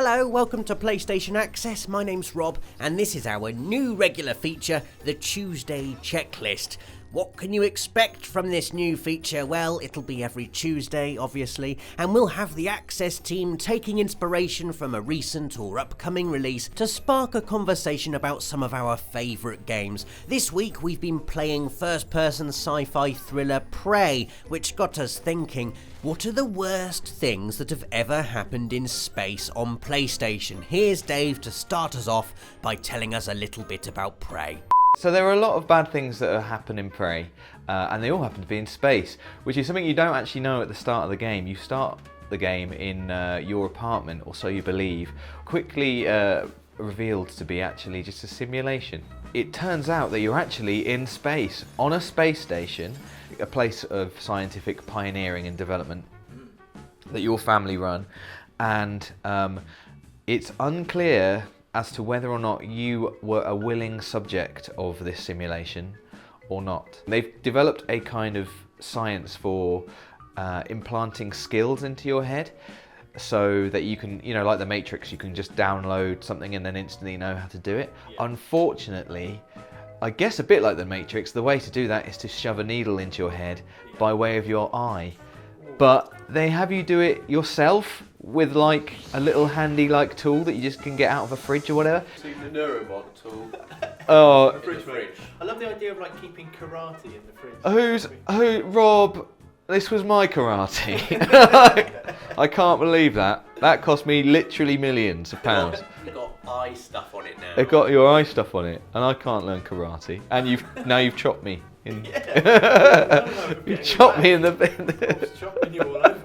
Hello, welcome to PlayStation Access. My name's Rob, and this is our new regular feature, the Tuesday Checklist. What can you expect from this new feature? Well, it'll be every Tuesday, obviously, and we'll have the Access team taking inspiration from a recent or upcoming release to spark a conversation about some of our favourite games. This week we've been playing first-person sci-fi thriller Prey, which got us thinking, what are the worst things that have ever happened in space on PlayStation? Here's Dave to start us off by telling us a little bit about Prey. So there are a lot of bad things that happen in Prey, and they all happen to be in space, which is something you don't actually know at the start of the game. You start the game in your apartment, or so you believe, quickly revealed to be actually just a simulation. It turns out that you're actually in space, on a space station, a place of scientific pioneering and development that your family run, and it's unclear as to whether or not you were a willing subject of this simulation or not. They've developed a kind of science for implanting skills into your head so that you can, like the Matrix, you can just download something and then instantly know how to do it. Yeah. Unfortunately, I guess a bit like the Matrix, the way to do that is to shove a needle into your head by way of your eye. But they have you do it yourself with like a little handy like tool that you just can get out of a fridge or whatever. So the Neuromod tool. Oh, the fridge. I love the idea of like keeping karate in the fridge. Rob, this was my karate. I can't believe that. That cost me literally millions of pounds. You've got eye stuff on it now. It got your eye stuff on it, and I can't learn karate. And you've chopped me. You chopped me in the chopping you all over.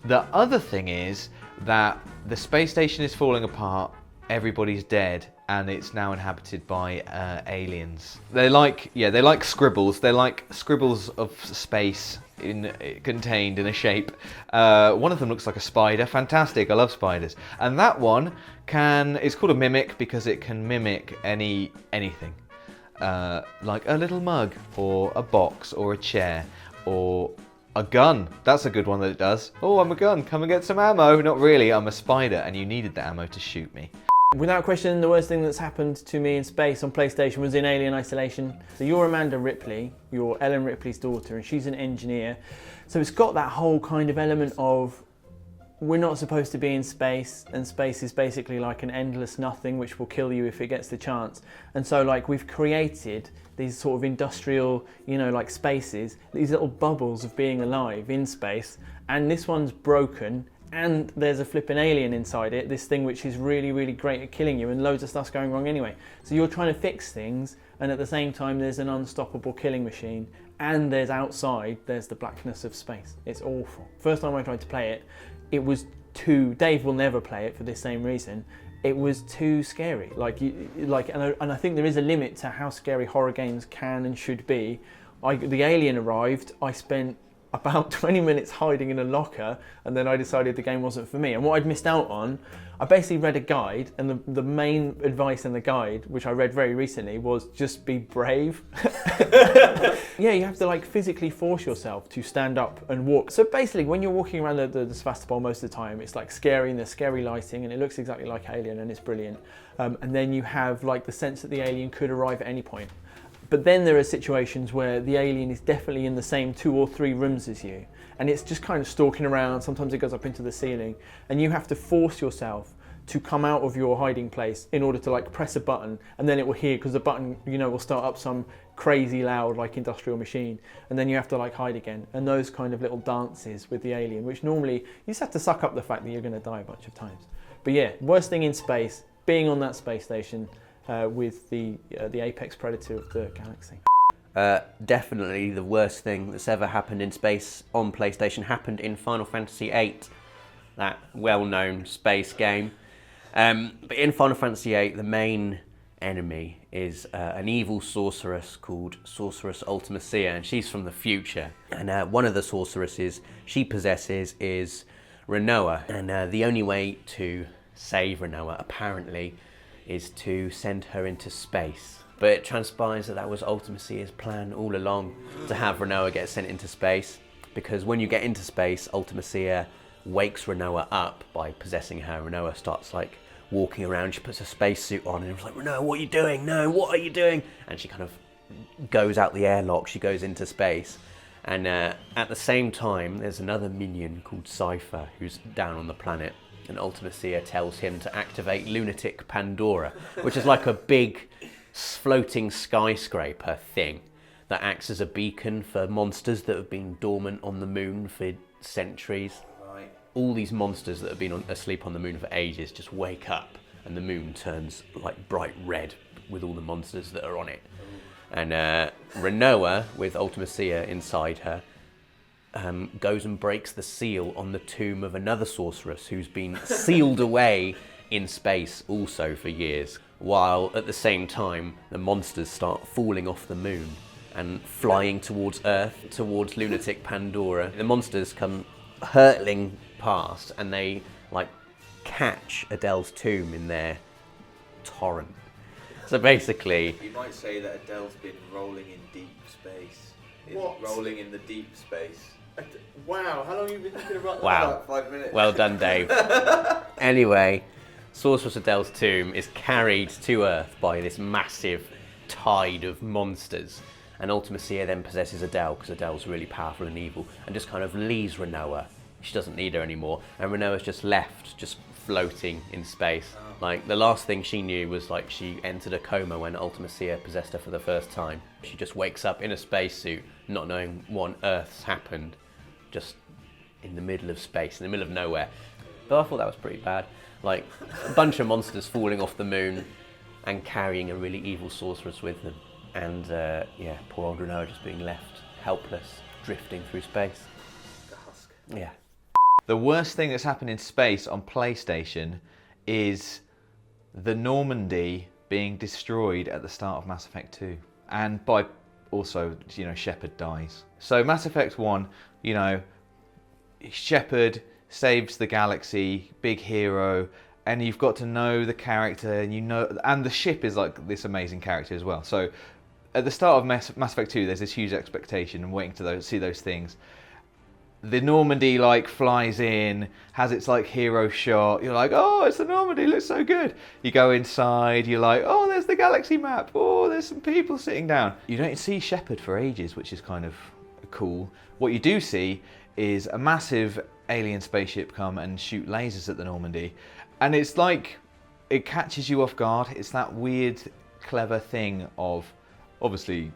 The other thing is that the space station is falling apart, everybody's dead, and it's now inhabited by aliens. They're like scribbles. They're like scribbles of space contained in a shape. One of them looks like a spider. Fantastic, I love spiders. And that one it's called a mimic because it can mimic anything. Like a little mug, or a box, or a chair, or a gun. That's a good one that it does. Oh, I'm a gun, come and get some ammo. Not really, I'm a spider, and you needed the ammo to shoot me. Without question, the worst thing that's happened to me in space on PlayStation was in Alien Isolation. So you're Amanda Ripley, you're Ellen Ripley's daughter, and she's an engineer. So it's got that whole kind of element of we're not supposed to be in space, and space is basically like an endless nothing which will kill you if it gets the chance. And so like we've created these sort of industrial, like spaces, these little bubbles of being alive in space, and this one's broken and there's a flipping alien inside it, this thing which is really, really great at killing you, and loads of stuff's going wrong anyway. So you're trying to fix things, and at the same time there's an unstoppable killing machine, and there's the blackness of space. It's awful. First time I tried to play it, it was Dave will never play it for this same reason. It was too scary. And I think there is a limit to how scary horror games can and should be. The alien arrived, I spent about 20 minutes hiding in a locker, and then I decided the game wasn't for me. And what I'd missed out on, I basically read a guide, and the main advice in the guide, which I read very recently, was just be brave. Yeah, you have to like physically force yourself to stand up and walk. So basically, when you're walking around the Sevastopol most of the time, it's like scary, and there's scary lighting, and it looks exactly like Alien, and it's brilliant. And then you have like the sense that the alien could arrive at any point. But then there are situations where the alien is definitely in the same 2 or 3 rooms as you, and it's just kind of stalking around. Sometimes it goes up into the ceiling, and you have to force yourself to come out of your hiding place in order to like press a button, and then it will hear, because the button will start up some crazy loud like industrial machine, and then you have to like hide again. And those kind of little dances with the alien, which normally you just have to suck up the fact that you're going to die a bunch of times. But yeah, worst thing in space, being on that space station with the apex predator of the galaxy. Definitely the worst thing that's ever happened in space on PlayStation happened in Final Fantasy VIII, that well-known space game. But in Final Fantasy VIII, the main enemy is an evil sorceress called Sorceress Ultimacia, and she's from the future. And one of the sorceresses she possesses is Renoa, and the only way to save Renoa, apparently, is to send her into space. But it transpires that was Ultimacia's plan all along, to have Renoa get sent into space, because when you get into space, Ultimacia wakes Renoa up by possessing her. Renoa starts like walking around. She puts a spacesuit on, and it was like, Renoa, what are you doing? No, what are you doing? And she kind of goes out the airlock. She goes into space, and at the same time, there's another minion called Cypher who's down on the planet. And Ultimacia tells him to activate Lunatic Pandora, which is like a big floating skyscraper thing that acts as a beacon for monsters that have been dormant on the moon for centuries. Right. All these monsters that have been asleep on the moon for ages just wake up, and the moon turns like bright red with all the monsters that are on it. And Renoa, with Ultimacia inside her, goes and breaks the seal on the tomb of another sorceress who's been sealed away in space also for years, while at the same time the monsters start falling off the moon and flying towards Earth, towards Lunatic Pandora. The monsters come hurtling past, and they like catch Adele's tomb in their torrent. So basically, You might say that Adele's been rolling in deep space. What? Rolling in the deep space. Wow, how long have you been thinking about that? wow. About 5 minutes. Well done, Dave. Anyway, Sorceress Adele's tomb is carried to Earth by this massive tide of monsters. And Ultimacia then possesses Adele, because Adele's really powerful and evil, and just kind of leaves Renoa. She doesn't need her anymore. And Renoa's just left, just floating in space. Like, the last thing she knew was like she entered a coma when Ultimacia possessed her for the first time. She just wakes up in a spacesuit, not knowing what on earth's happened, just in the middle of space, in the middle of nowhere. But I thought that was pretty bad. Like, a bunch of monsters falling off the moon and carrying a really evil sorceress with them. And yeah, poor old Renoa just being left helpless, drifting through space. The husk. Yeah. The worst thing that's happened in space on PlayStation is the Normandy being destroyed at the start of Mass Effect 2. And by also, you know, Shepard dies. So Mass Effect 1, you know, Shepard saves the galaxy, big hero, and you've got to know the character, and you know, and the ship is like this amazing character as well. So at the start of Mass Effect 2, there's this huge expectation and waiting to see those things. The Normandy like flies in, has its like hero shot. You're like, oh, it's the Normandy, looks so good. You go inside, you're like, oh, there's the galaxy map. Oh, there's some people sitting down. You don't see Shepard for ages, which is kind of cool. What you do see is a massive alien spaceship come and shoot lasers at the Normandy. And it's like, it catches you off guard. It's that weird, clever thing of, obviously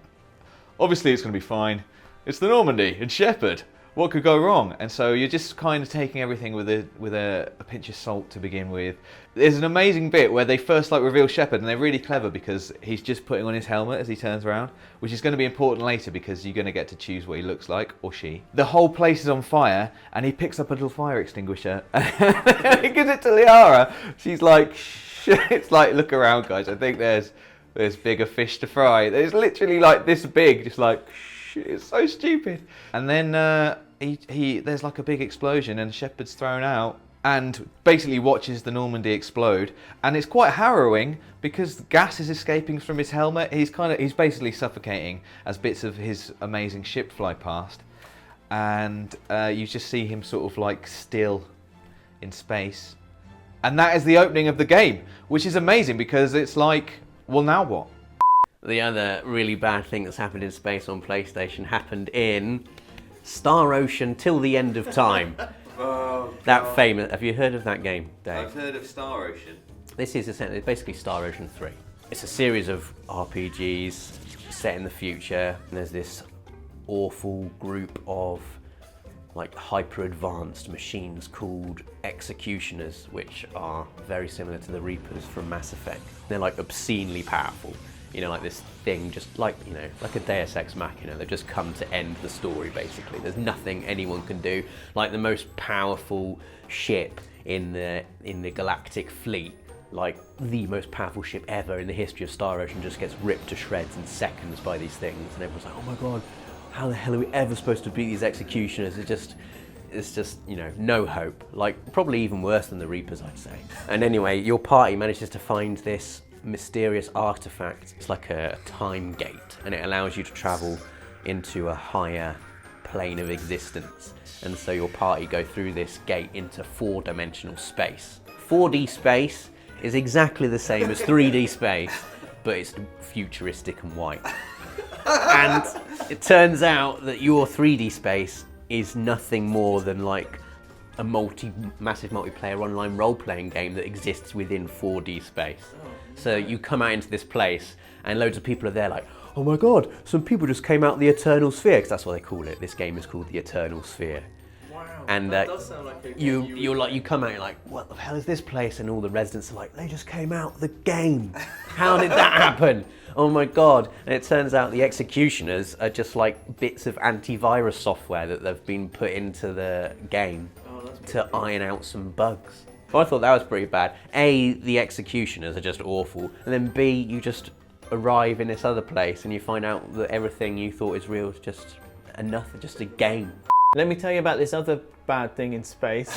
it's going to be fine. It's the Normandy and Shepard. What could go wrong? And so you're just kind of taking everything with a pinch of salt to begin with. There's an amazing bit where they first like reveal Shepard, and they're really clever because he's just putting on his helmet as he turns around, which is going to be important later because you're going to get to choose what he looks like, or she. The whole place is on fire, and he picks up a little fire extinguisher and he gives it to Liara. She's like, shit. It's like, look around, guys. I think there's bigger fish to fry. It's literally like this big, just like, shit. It's so stupid. And then there's like a big explosion, and Shepard's thrown out and basically watches the Normandy explode, and it's quite harrowing because gas is escaping from his helmet. He's basically suffocating as bits of his amazing ship fly past, and you just see him sort of like still in space, and that is the opening of the game, which is amazing because it's like, well, now what? The other really bad thing that's happened in space on PlayStation happened in Star Ocean Till the End of Time. Oh, That famous. Have you heard of that game, Dave? I've heard of Star Ocean. This is essentially basically Star Ocean 3. It's a series of RPGs set in the future, and there's this awful group of like hyper-advanced machines called executioners, which are very similar to the Reapers from Mass Effect. They're like obscenely powerful. You know, like this thing, just like, you know, like a Deus Ex Machina. They've just come to end the story, basically. There's nothing anyone can do. Like the most powerful ship in the galactic fleet, like the most powerful ship ever in the history of Star Ocean, just gets ripped to shreds in seconds by these things. And everyone's like, oh my god, how the hell are we ever supposed to beat these executioners? It's just, you know, no hope. Like, probably even worse than the Reapers, I'd say. And anyway, your party manages to find this mysterious artifact. It's like a time gate, and it allows you to travel into a higher plane of existence. And so your party go through this gate into 4-dimensional space. 4D space is exactly the same as 3D space, but it's futuristic and white. And it turns out that your 3D space is nothing more than like a massive multiplayer online role-playing game that exists within 4D space. So you come out into this place and loads of people are there like, oh my god, some people just came out the Eternal Sphere, because that's what they call it. This game is called the Eternal Sphere. Wow, and that does sound like a you come out, you're like, what the hell is this place? And all the residents are like, they just came out the game. How did that happen? Oh my god. And it turns out the executioners are just like bits of antivirus software that they've been put into the game to iron out some bugs. Well, I thought that was pretty bad. A, the executioners are just awful, and then B, you just arrive in this other place and you find out that everything you thought is real is just just a game. Let me tell you about this other bad thing in space,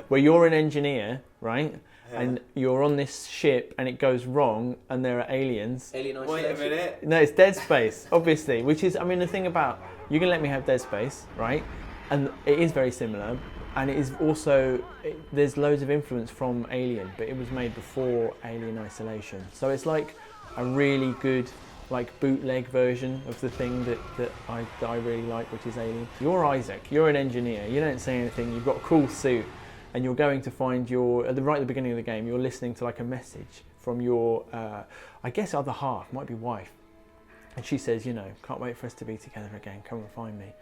where you're an engineer, right? Yeah. And you're on this ship and it goes wrong and there are aliens. Alien isolation. Wait a minute. No, it's Dead Space, obviously, which is, I mean, the thing about, you can let me have Dead Space, right? And it is very similar. And it is also, there's loads of influence from Alien, but it was made before Alien Isolation. So it's like a really good, like bootleg version of the thing that I really like, which is Alien. You're Isaac, you're an engineer, you don't say anything, you've got a cool suit, and you're going to find right at the beginning of the game, you're listening to like a message from your, I guess other half, might be wife. And she says, you know, can't wait for us to be together again, come and find me.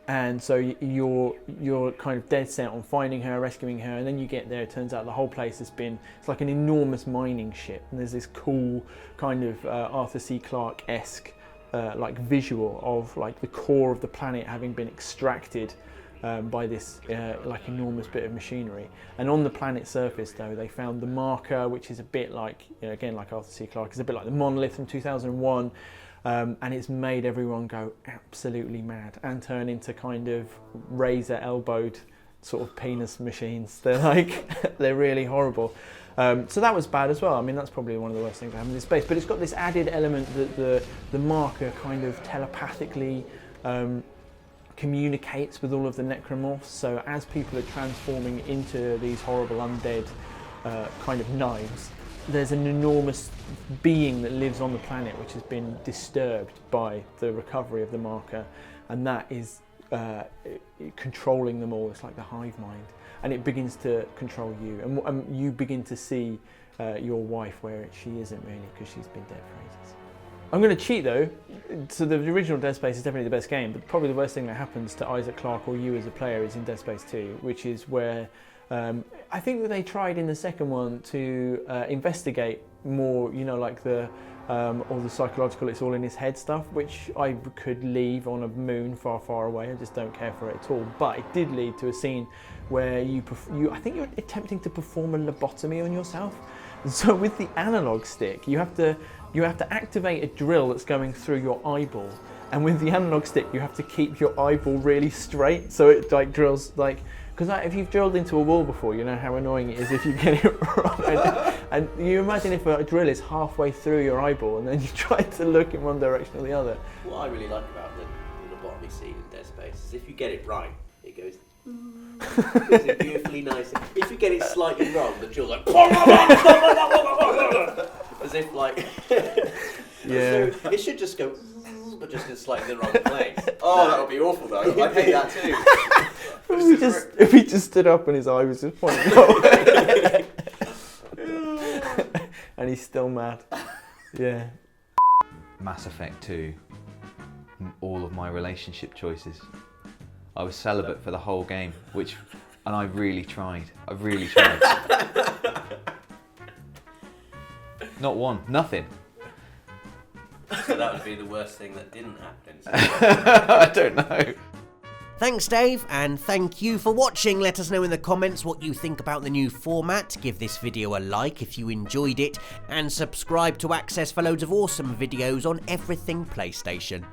And so you're kind of dead set on finding her, rescuing her, and then you get there, it turns out the whole place has been, it's like an enormous mining ship, and there's this cool kind of Arthur C. Clarke-esque like visual of like the core of the planet having been extracted by this like enormous bit of machinery. And on the planet's surface though, they found the marker, which is a bit like, you know, again like Arthur C. Clarke, it's a bit like the monolith from 2001. And it's made everyone go absolutely mad and turn into kind of razor-elbowed sort of penis machines. They're like, they're really horrible. So that was bad as well. I mean, that's probably one of the worst things that happened in space. But it's got this added element that the marker kind of telepathically communicates with all of the necromorphs. So as people are transforming into these horrible undead kind of knives, there's an enormous being that lives on the planet which has been disturbed by the recovery of the marker, and that is controlling them all. It's like the hive mind, and it begins to control you, and you begin to see your wife where she isn't really, because she's been dead for ages. I'm going to cheat though, so the original Dead Space is definitely the best game, but probably the worst thing that happens to Isaac Clarke or you as a player is in Dead Space 2, which is where I think that they tried in the second one to investigate more, you know, like all the psychological, it's all in his head stuff, which I could leave on a moon far, far away. I just don't care for it at all. But it did lead to a scene where I think you're attempting to perform a lobotomy on yourself. So with the analog stick, you have to activate a drill that's going through your eyeball. And with the analog stick, you have to keep your eyeball really straight, so it like drills like. Because if you've drilled into a wall before, you know how annoying it is if you get it wrong. And you imagine if a drill is halfway through your eyeball and then you try to look in one direction or the other. What I really like about the lobotomy scene in Dead Space is if you get it right, it goes... It's beautifully nice. If you get it slightly wrong, the drill's like... As if like... Yeah. So it should just go... but just in slightly the wrong place. Oh, that would be awful though. I'd hate that too. If he just stood up and his eye was just pointing away. And he's still mad. Yeah. Mass Effect 2, all of my relationship choices. I was celibate for the whole game, and I really tried. I really tried. Not one, nothing. So that would be the worst thing that didn't happen. I don't know. Thanks, Dave, and thank you for watching. Let us know in the comments what you think about the new format. Give this video a like if you enjoyed it, and subscribe to access for loads of awesome videos on everything PlayStation.